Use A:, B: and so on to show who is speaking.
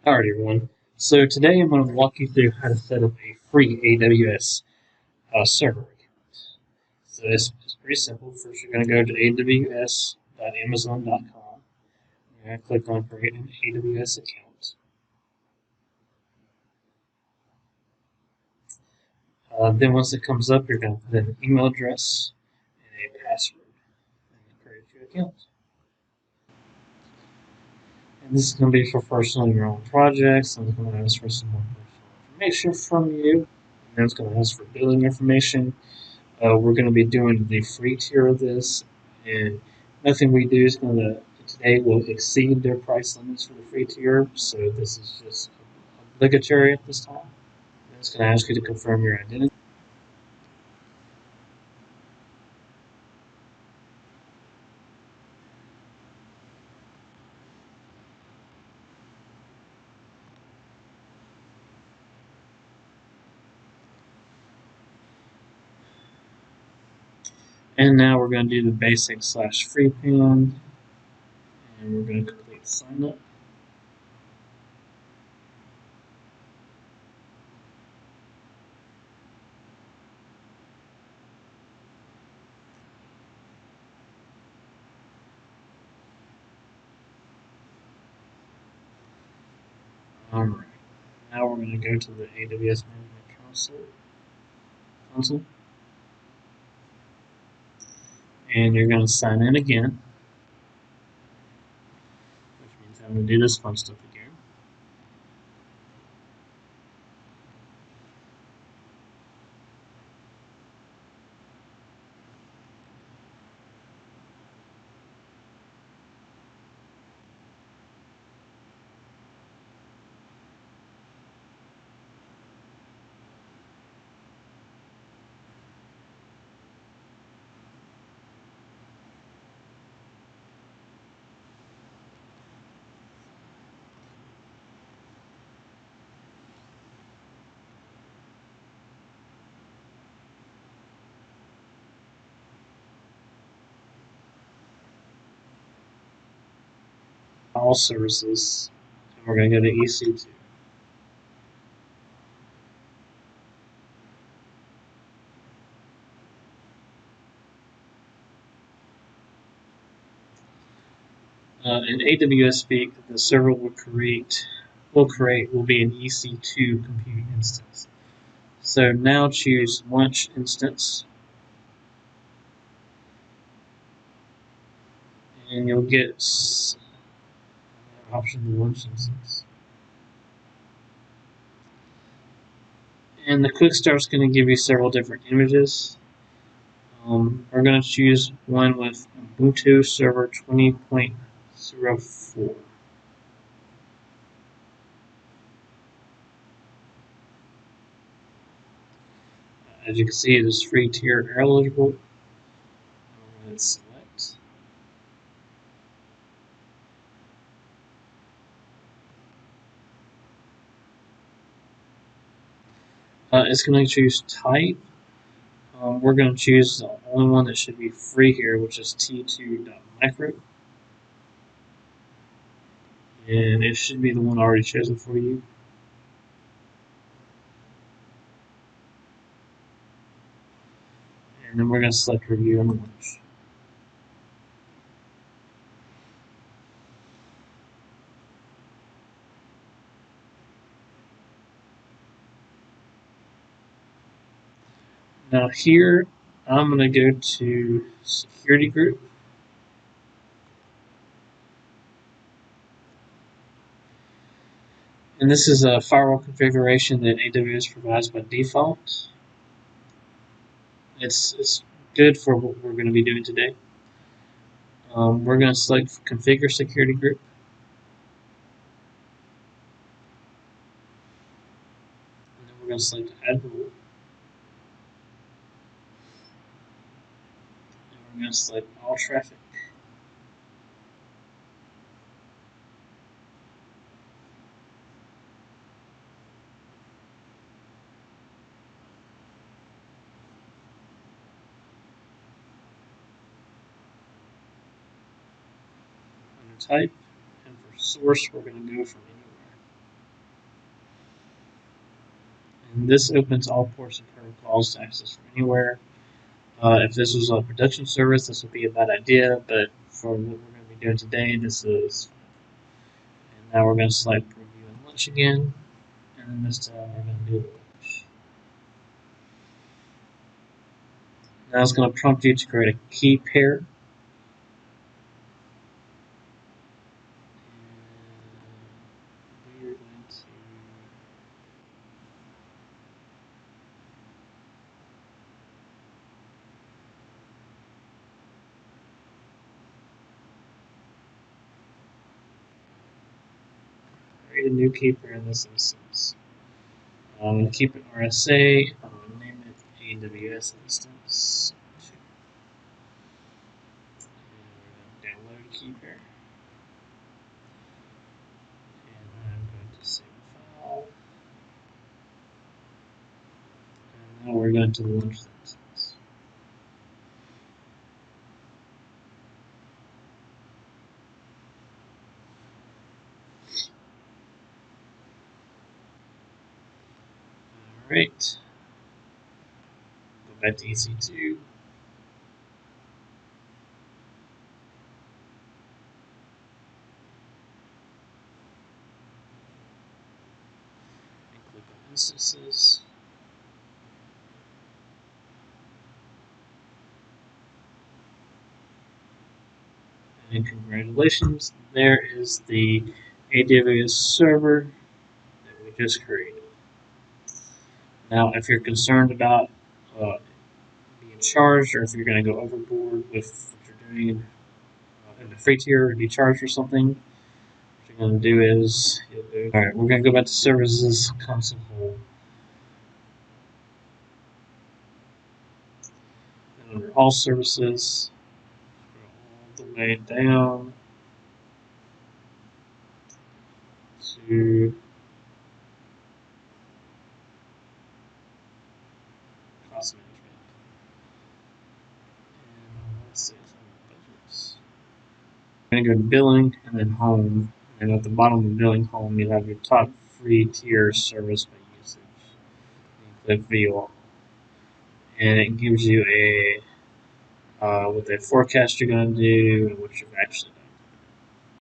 A: Alright everyone, so today I'm going to walk you through how to set up a free AWS server account. So it's pretty simple. First you're going to go to aws.amazon.com. You're going to click on create an AWS account. Then once it comes up, you're going to put in an email address and a password and create your account. And this is going to be for personal your own projects, and it's going to ask for some more personal information from you. And then it's going to ask for billing information. We're going to be doing the free tier of this, and nothing we do is going to today will exceed their price limits for the free tier, so this is just obligatory at this time. And it's going to ask you to confirm your identity. And now we're going to do the basic/free plan, and we're going to complete sign up. Alright, now we're going to go to the AWS Management Console, and you're going to sign in again, which means I'm going to do this fun stuff again. All services, and we're going to go to EC2. In AWS speak, the server will be an EC2 compute instance. So now choose launch instance, and you'll get option to launch instance. And the quick start is going to give you several different images. We're going to choose one with Ubuntu Server 20.04. As you can see, it is free tier eligible. I'm going to select. It's going to choose type. We're going to choose the only one that should be free here, which is t2.micro. And it should be the one already chosen for you. And then we're going to select review and launch. Now here, I'm going to go to security group. And this is a firewall configuration that AWS provides by default. It's good for what we're going to be doing today. We're going to select configure security group. And then we're going to select add rule. And we're going to select all traffic. Under type, and for source, we're going to go from anywhere. And this opens all ports and protocols to access from anywhere. If this was a production service, this would be a bad idea, but for what we're going to be doing today, this is. And now we're going to select review and launch again, and then this time we're going to do the launch. Now it's going to prompt you to create a key pair. And we're going to create a new key pair in this instance. I'm going to keep it RSA. I'm going to name it AWS instance. And we're going to download a key pair. And I'm going to save the file. And now we're going to launch the instance. Alright. Go back to EC2. And click on instances. And congratulations, there is the AWS server that we just created. Now, if you're concerned about being charged, or if you're going to go overboard with what you're doing in the free tier or be charged for something, what you're going to do is, alright, we're going to go back to services, console home. And under all services, scroll all the way down to cost management. And let's see some budgets. We're going to go to billing and then home. And at the bottom of billing home, you have your top free tier service by usage. You click view all. And it gives you a what the forecast you're going to do and what you've actually